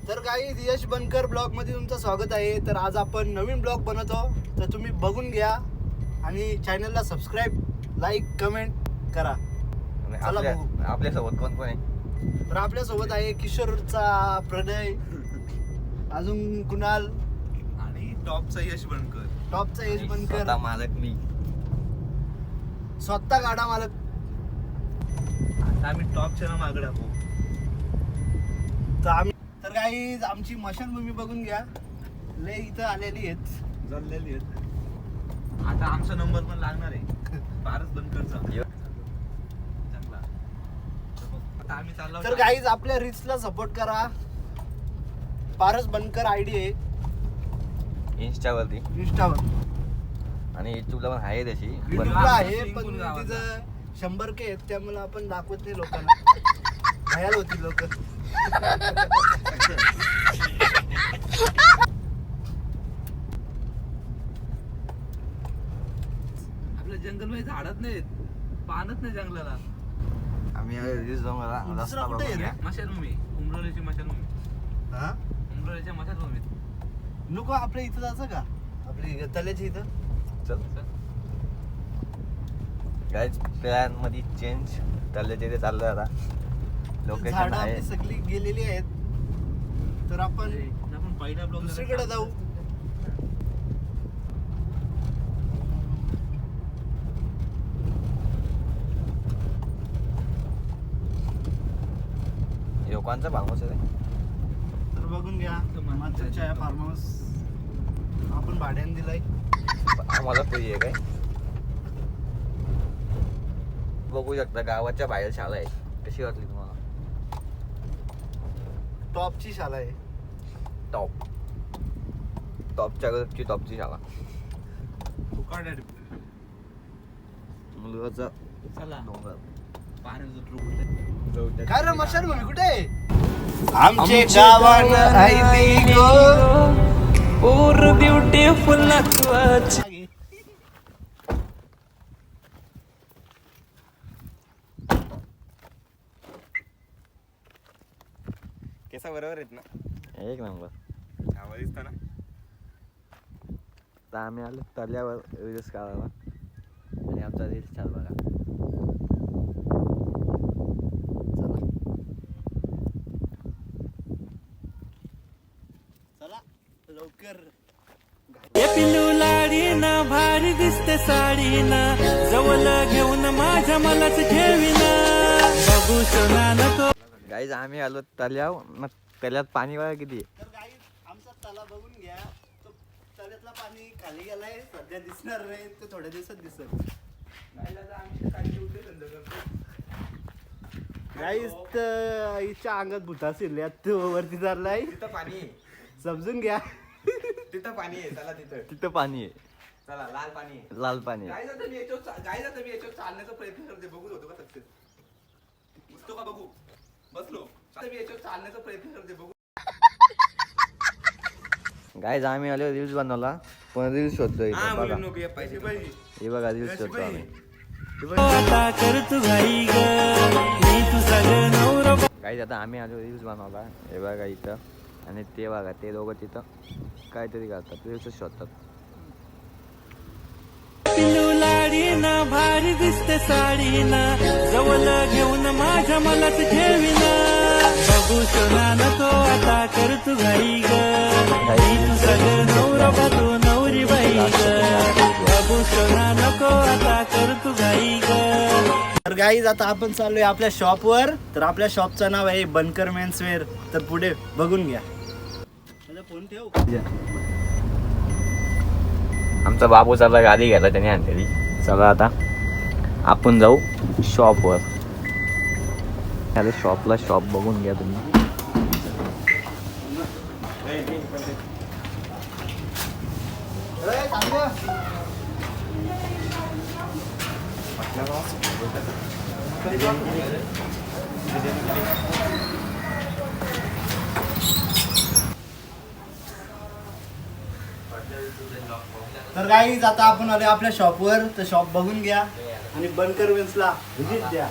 तर काही यश बनकर ब्लॉग मध्ये तुमचं स्वागत आहे. तर आज आपण नवीन ब्लॉग बनवतो, तर तुम्ही बघून घ्या आणि चॅनलला सबस्क्राईब, लाईक, कमेंट करा. चला बघू आपल्यासोबत कोण कोण आहे. तर आपल्यासोबत आहे किशोरचा प्रणय, अजून कुणाल आणि टॉपचा यश बनकर. टॉपचा यश बनकर, स्वतः मालक मी, स्वतः गाडा मालक. आता आम्ही टॉपच्या ना मागडा भाऊ. तर काही आमची मशानभूमी बघून घ्या, लय इथं आलेली आहेत, जमलेली आहेत. आता आमचा नंबर पण लागणार आहे पारस बनकरचा. चांगला. आता आम्ही चाललो. तर गाईज आपल्या रील्सला सपोर्ट करा. पारस बनकर आयडी आहे इंस्टावरती इंस्टावर आणि युट्यूबला पण आहे त्याची. युट्यूबला आहे, पण सिंगल गावाचा. तिचं 100K आहेत, त्यामुळे आपण दाखवत नाही लोकांना. भयाल होती लोक. आपल्या जंगलमध्ये झाडच नाहीत, पानच नाही जंगलाला. आम्ही रस्ता दुसरा कुठे आहे रे? मशानभूमी, उमरोलीची मशानभूमी. हा? उमरोलीच्या मशानभूमीत. नको आपल्या इथं जायचं का, आपली तल्याच्या इथं. चल गाईज प्लॅन मध्ये चेंज चाललं, तिथे चाललं आता. लोकेशन झाडं आहे आपली सगळी गेलेली आहेत, तर आपण आपण पहिला ब्लॉग दुसरीकडे जाऊ. लोकांचा भांगोच आहे. तर बघून घ्या, मागच्या या फार्म हाऊस आपण भाड्याने दिलाय. आम्हाला फ्री आहे काय. बघू शकता गावाच्या बाहेर शाळा आहे. कशी वाटली तुम्हाला? टॉपची शाळा आहे. टॉपची शाळा. मुलगाचा चला डोंगर. पाण्याचं ट्रूप. काय रे मशानभूमी कुठे आहे? आमचे गावान राहिली गो और ब्युटिफुल नाचवाची. केसा बरोबर आहेत ना? एक नंबर. दिसतं ना. तर आम्ही आलो तल्यावर रील्स काढायला आणि आमचा रील्स चाल बघा. चला लवकर. ए पिल्लू लाडी ना भारी दिसते साडी ना, जवळ घेऊन माझ्या मलाच ठेवीना, बघू सोना नको. गाईज आम्ही आलो तल्यावर. मग तल्यात पाणी बघा किती आहे. तर काही आमचा तला बघून घ्या, तो तल्यातला पाणी खाली गेलाय, सध्या दिसणार नाही, ते थोड्या दिवसात दिसत. गाईस तर हिच्या अंगात भुता शिरल्यात, तो वरती धरलाय. तिथं पाणी आहे. समजून घ्या. तिथं पाणी आहे. चला तिथं. तिथं पाणी आहे. चला लाल पाणी आहे. लाल पाणी आहे. काय जातं मी याच्यावर चालण्याचा प्रयत्न करते. बघू होतो का सक्सेस? बसतो का बघू? बसलो. आता मी याच्यावर चालण्याचा प्रयत्न करते. बघू. गाईज आम्ही आलो रील्स बनवला, पण रील्स शोधतोय इथं बघा. नको पैसे पाहिजे. हे बघा रील्स शोधतो आम्ही. आता कर तू घाई ग, मी तुझा ग नवरा. गाईज आता आम्ही आलो रील्स बनवला. हे बघा इथं आणि ते बघा, ते दोघं तिथं काहीतरी करतात, रील्स शोधतात. पिल्लू लाडी ना भारी दिसते साडी ना, जवळ घेऊन माझ्या मलाच ठेवीना, बघू सोना नको आता कर तू घाई ग, मी तुझा ग नवरा बाजू नवरी बाई ग, बघू सोना नको आता कर तू घाई ग. तर गाईज आता आपण चाललोय आपल्या शॉपवर. तर आपल्या शॉपचं नाव आहे बनकर मेन्सवेअर. तर पुढे बघून घ्या. माझा फोन ठेव. आमचा बाबू चालला गाडी घ्यायला, त्याने आणलेली. चला आता आपण जाऊ शॉपवर. आता शॉपला शॉप बघून घ्या तुम्ही. तर गाईज आता आपण आलोय आपल्या शॉपवर. तर शॉप बघून घ्या आणि बनकर मेन्सला व्हिजिट द्या.